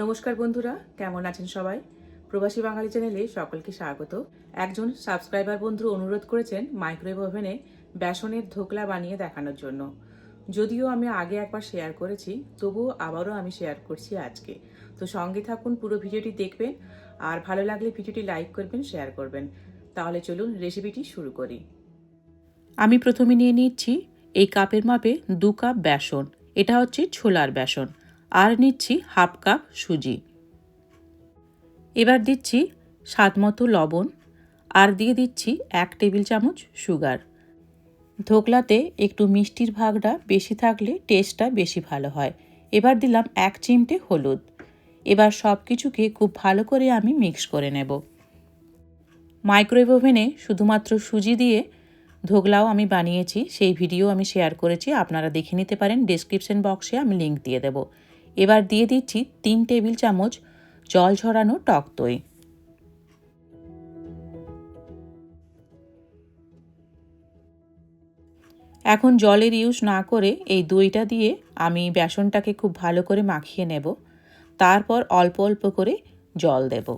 নমস্কার বন্ধুরা, কেমন আছেন সবাই? প্রবাসী বাঙালি চ্যানেলে সকলকে স্বাগত। একজন সাবস্ক্রাইবার বন্ধু অনুরোধ করেছেন মাইক্রোওয়েভ ওভেনে বেসনের ধোকলা বানিয়ে দেখানোর জন্য। যদিও আমি আগে একবার শেয়ার করেছি, তবুও আবারও আমি শেয়ার করছি আজকে। তো সঙ্গে থাকুন, পুরো ভিডিওটি দেখবেন, আর ভালো লাগলে ভিডিওটি লাইক করবেন, শেয়ার করবেন। তাহলে চলুন রেসিপিটি শুরু করি। আমি প্রথমে নিয়ে নিচ্ছি এই কাপের মাপে 2 কাপ বেসন। এটা হচ্ছে ছোলার বেসন। আর নিচ্ছি হাফ কাপ সুজি। এবার দিচ্ছি স্বাদমতো লবণ, আর দিয়ে দিচ্ছি 1 টেবিল চামচ সুগার। ধোকলাতে একটু মিষ্টির ভাগটা বেশি থাকলে টেস্টটা বেশি ভালো হয়। এবার দিলাম 1 চিমটে হলুদ। এবার সব কিছুকে খুব ভালো করে আমি মিক্স করে নেব। মাইক্রোওয়েভ ওভেনে শুধুমাত্র সুজি দিয়ে ধোকলাও আমি বানিয়েছি, সেই ভিডিও আমি শেয়ার করেছি, আপনারা দেখে নিতে পারেন। ডেসক্রিপশন বক্সে আমি লিংক দিয়ে দেব। এবার দিয়ে দিচ্ছি 3 টেবিল চামচ জল ঝরানো টক দই। এখন জলের ইউজ না করে এই দইটা দিয়ে আমি বেসনটাকে খুব ভালো করে মাখিয়ে নেব। তারপর অল্প অল্প করে জল দেব।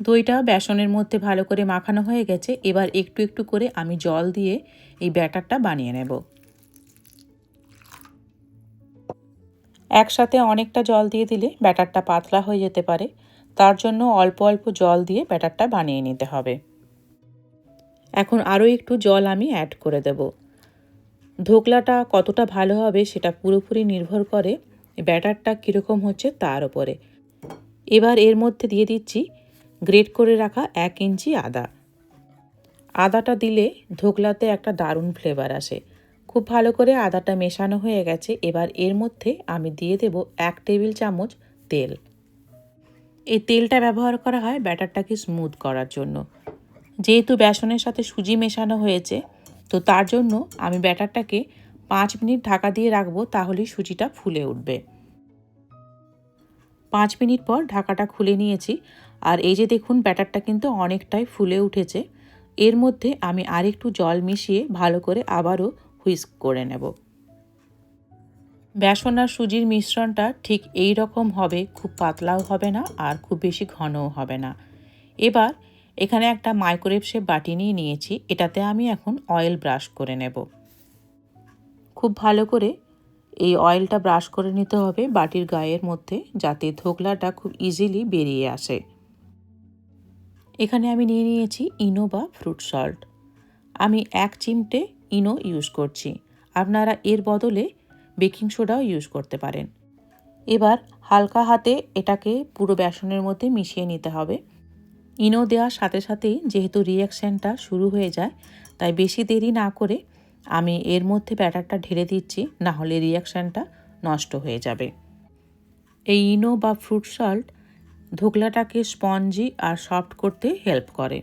দইটা বেসনের মধ্যে ভালো করে মাখানো হয়ে গেছে। এবার একটু একটু করে আমি জল দিয়ে এই ব্যাটারটা বানিয়ে নেব। একসাথে অনেকটা জল দিয়ে দিলে ব্যাটারটা পাতলা হয়ে যেতে পারে, তার জন্য অল্প অল্প জল দিয়ে ব্যাটারটা বানিয়ে নিতে হবে। এখন আরও একটু জল আমি অ্যাড করে দেব। ধোকলাটা কতটা ভালো হবে সেটা পুরোপুরি নির্ভর করে ব্যাটারটা কীরকম হচ্ছে তার উপরে। এবার এর মধ্যে দিয়ে দিচ্ছি গ্রেট করে রাখা 1 ইঞ্চি আদা। আদাটা দিলে ধোকলাতে একটা দারুণ ফ্লেভার আসে। খুব ভালো করে আদাটা মেশানো হয়ে গেছে। এবার এর মধ্যে আমি দিয়ে দেব 1 টেবিল চামচ তেল। এই তেলটা ব্যবহার করা হয় ব্যাটারটাকে স্মুথ করার জন্য। যেহেতু বেসনের সাথে সুজি মেশানো হয়েছে, তো তার জন্য আমি ব্যাটারটাকে 5 মিনিট ঢাকা দিয়ে রাখবো, তাহলেই সুজিটা ফুলে উঠবে। 5 মিনিট পর ঢাকাটা খুলে নিয়েছি, আর এই যে দেখুন ব্যাটারটা কিন্তু অনেকটাই ফুলে উঠেছে। এর মধ্যে আমি আরেকটু জল মিশিয়ে ভালো করে আবারও হুইস্ক করে নেব। বেসন আর সুজির মিশ্রণটা ঠিক এই রকম হবে, খুব পাতলাও হবে না আর খুব বেশি ঘনও হবে না। এবার এখানে একটা মাইক্রোওয়েভ শেপ বাটি নিয়ে নিয়েছি, এটাতে আমি এখন অয়েল ব্রাশ করে নেব। খুব ভালো করে এই অয়েলটা ব্রাশ করে নিতে হবে বাটির গায়ের মধ্যে, যাতে ধোকলাটা খুব ইজিলি বেরিয়ে আসে। এখানে আমি নিয়ে নিয়েছি ইনো বা ফ্রুট সল্ট। আমি 1 চিমটে ইনো ইউজ করছি, আপনারা এর বদলে বেকিং সোডাও ইউজ করতে পারেন। এবার হালকা হাতে এটাকে পুরো বেসনের মধ্যে মিশিয়ে নিতে হবে। ইনো দেওয়ার সাথে সাথেই যেহেতু রিঅ্যাকশানটা শুরু হয়ে যায়, তাই বেশি দেরি না করে আমি এর মধ্যে ব্যাটারটা ঢেলে দিচ্ছি, না হলে রিঅ্যাকশানটা নষ্ট হয়ে যাবে। এই ইনো বা ফ্রুট সল্ট ধোকলাটাকে স্পঞ্জি আর সফট করতে হেল্প করে।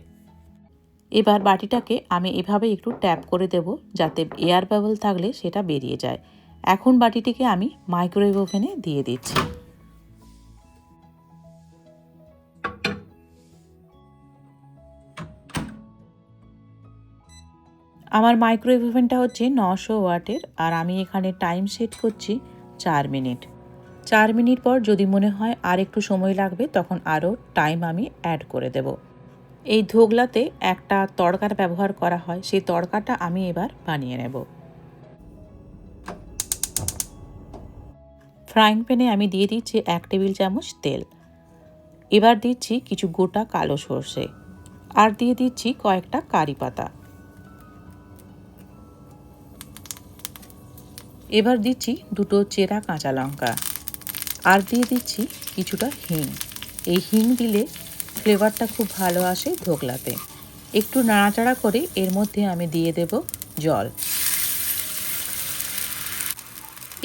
এবার বাটিটাকে আমি এভাবে একটু ট্যাপ করে দেব, যাতে এয়ার বাবল থাকলে সেটা বেরিয়ে যায়। এখন বাটিটিকে আমি মাইক্রোওয়েভ ওভেনে দিয়ে দিচ্ছি। আমার মাইক্রোওয়েভ ওভেনটা হচ্ছে 900 ওয়াটের, আর আমি এখানে টাইম সেট করছি 4 মিনিট। 4 মিনিট পর যদি মনে হয় আর একটু সময় লাগবে, তখন আরও টাইম আমি অ্যাড করে দেব। এই ধোকলাতে একটা তড়কার ব্যবহার করা হয়, সেই তড়কাটা আমি এবার বানিয়ে নেব। ফ্রাইং প্যানে আমি দিয়ে দিচ্ছি 1 টেবিল চামচ তেল। এবার দিচ্ছি কিছু গোটা কালো সর্ষে, আর দিয়ে দিচ্ছি কয়েকটা কারি পাতা। এবার দিচ্ছি 2টো চেরা কাঁচা লঙ্কা, আর দিয়ে দিচ্ছি কিছুটা হিং। এই হিং দিলে ফ্লেভারটা খুব ভালো আসে ধোকলাতে। একটু নাড়াচাড়া করে এর মধ্যে আমি দিয়ে দেব জল।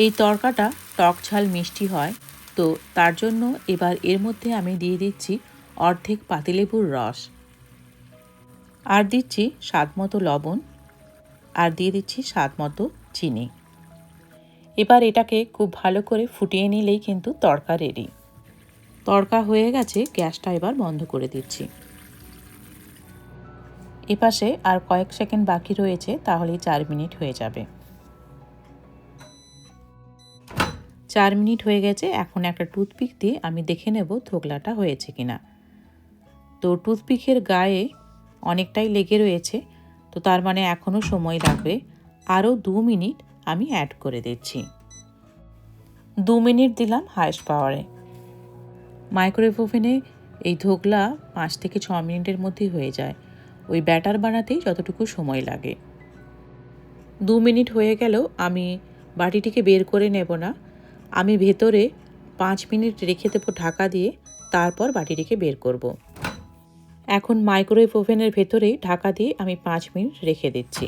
এই তড়কাটা টক ঝাল মিষ্টি হয়, তো তার জন্য এবার এর মধ্যে আমি দিয়ে দিচ্ছি অর্ধেক পাতিলেবুর রস, আর দিচ্ছি স্বাদমতো লবণ, আর দিয়ে দিচ্ছি স্বাদমতো চিনি। এবার এটাকে খুব ভালো করে ফুটিয়ে নিলেই কিন্তু তড়কা রেডি। তড়কা হয়ে গেছে, গ্যাসটা এবার বন্ধ করে দিচ্ছি। এপাশে আর কয়েক সেকেন্ড বাকি রয়েছে, তাহলেই 4 মিনিট হয়ে যাবে। 4 মিনিট হয়ে গেছে। এখন একটা টুথপিক দিয়ে আমি দেখে নেব ধোকলাটা হয়েছে কিনা। তো টুথপিকের গায়ে অনেকটাই লেগে রয়েছে, তো তার মানে এখনও সময় লাগবে। আরও 2 মিনিট আমি অ্যাড করে দিচ্ছি। 2 মিনিট দিলাম হাইস্ট পাওয়ারে। মাইক্রোওয়েভ ওভেনে এই ধোকলা 5 থেকে 6 মিনিটের মধ্যেই হয়ে যায়, ওই ব্যাটার বানাতেই যতটুকু সময় লাগে। 2 মিনিট হয়ে গেলেও আমি বাটিটিকে বের করে নেব না, আমি ভেতরে 5 মিনিট রেখে দেবো ঢাকা দিয়ে, তারপর বাটিটিকে বের করব। এখন মাইক্রোওয়েভ ওভেনের ভেতরেই ঢাকা দিয়ে আমি 5 মিনিট রেখে দিচ্ছি।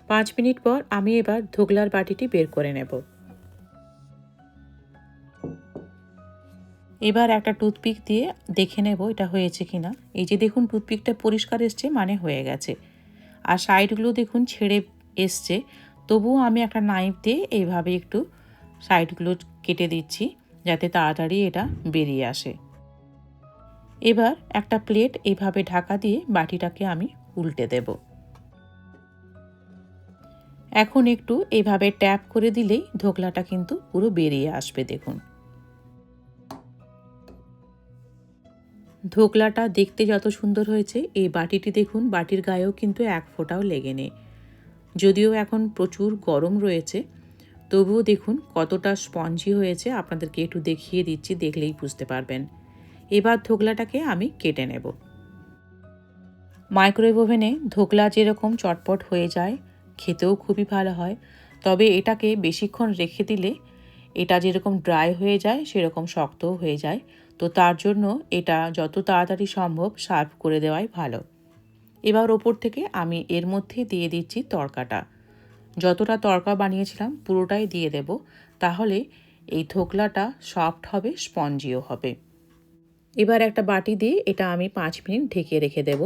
5 মিনিট পর আমি এবার ধোকলার বাটিটি বের করে নেব। এবার একটা টুথপিক দিয়ে দেখে নেব এটা হয়েছে কিনা। এই যে দেখুন টুথপিকটা পরিষ্কার এসছে, মানে হয়ে গেছে। আর সাইডগুলো দেখুন ছেড়ে এসছে, তবুও আমি একটা নাইফ দিয়ে এইভাবে একটু সাইডগুলো কেটে দিচ্ছি যাতে তাড়াতাড়ি এটা বেরিয়ে আসে। এবার একটা প্লেট এইভাবে ঢাকা দিয়ে বাটিটাকে আমি উল্টে দেব। এখন একটু এইভাবে ট্যাপ করে দিলেই ধোকলাটা কিন্তু পুরো বেরিয়ে আসবে। দেখুন ধোকলাটা দেখতে যত সুন্দর হয়েছে, এই বাটিটি দেখুন বাটির গায়েও কিন্তু এক ফোঁটাও লেগে নেই। যদিও এখন প্রচুর গরম রয়েছে, তবুও দেখুন কতটা স্পঞ্জি হয়েছে। আপনাদেরকে একটু দেখিয়ে দিচ্ছি, দেখলেই বুঝতে পারবেন। এবার ধোকলাটাকে আমি কেটে নেব। মাইক্রোওয়েভ ওভেনে ধোকলা যেরকম চটপট হয়ে যায়, খেতেও খুবই ভালো হয়, তবে এটাকে বেশিক্ষণ রেখে দিলে এটা যেরকম ড্রাই হয়ে যায় সেরকম শক্তও হয়ে যায়। তো তার জন্য এটা যত তাড়াতাড়ি সম্ভব সার্ভ করে দেওয়াই ভালো। এবার ওপর থেকে আমি এর মধ্যে দিয়ে দিচ্ছি তড়কাটা। যতটা তড়কা বানিয়েছিলাম পুরোটাই দিয়ে দেব, তাহলে এই ধোকলাটা সফট হবে, স্পঞ্জিও হবে। এবার একটা বাটি দিয়ে এটা আমি 5 মিনিট ঢেকে রেখে দেব।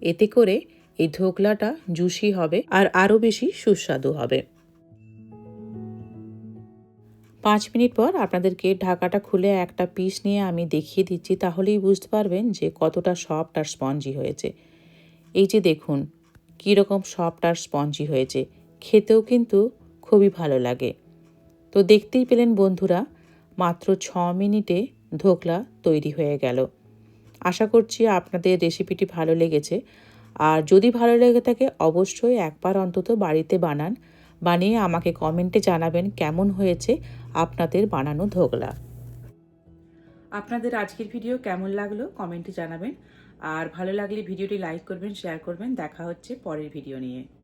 এতে করে এই ধোকলাটা জুসি হবে আর আরও বেশি সুস্বাদু হবে। 5 মিনিট পর আপনাদেরকে ঢাকাটা খুলে একটা পিস নিয়ে আমি দেখিয়ে দিচ্ছি, তাহলেই বুঝতে পারবেন যে কতটা সফট আর স্পঞ্জি হয়েছে। এই যে দেখুন কীরকম সফট আর স্পঞ্জি হয়েছে, খেতেও কিন্তু খুবই ভালো লাগে। তো দেখতেই পেলেন বন্ধুরা, মাত্র 6 মিনিটে ধোকলা তৈরি হয়ে গেল। আশা করছি আপনাদের রেসিপিটি ভালো লেগেছে, আর যদি ভালো লেগে থাকে অবশ্যই একবার অন্তত বাড়িতে বানান, বানিয়ে আমাকে কমেন্টে জানাবেন কেমন হয়েছে আপনাদের বানানো ধোকলা। আপনাদের আজকের ভিডিও কেমন লাগলো কমেন্টে জানাবেন, আর ভালো লাগলে ভিডিওটি লাইক করবেন, শেয়ার করবেন। দেখা হচ্ছে পরের ভিডিও নিয়ে।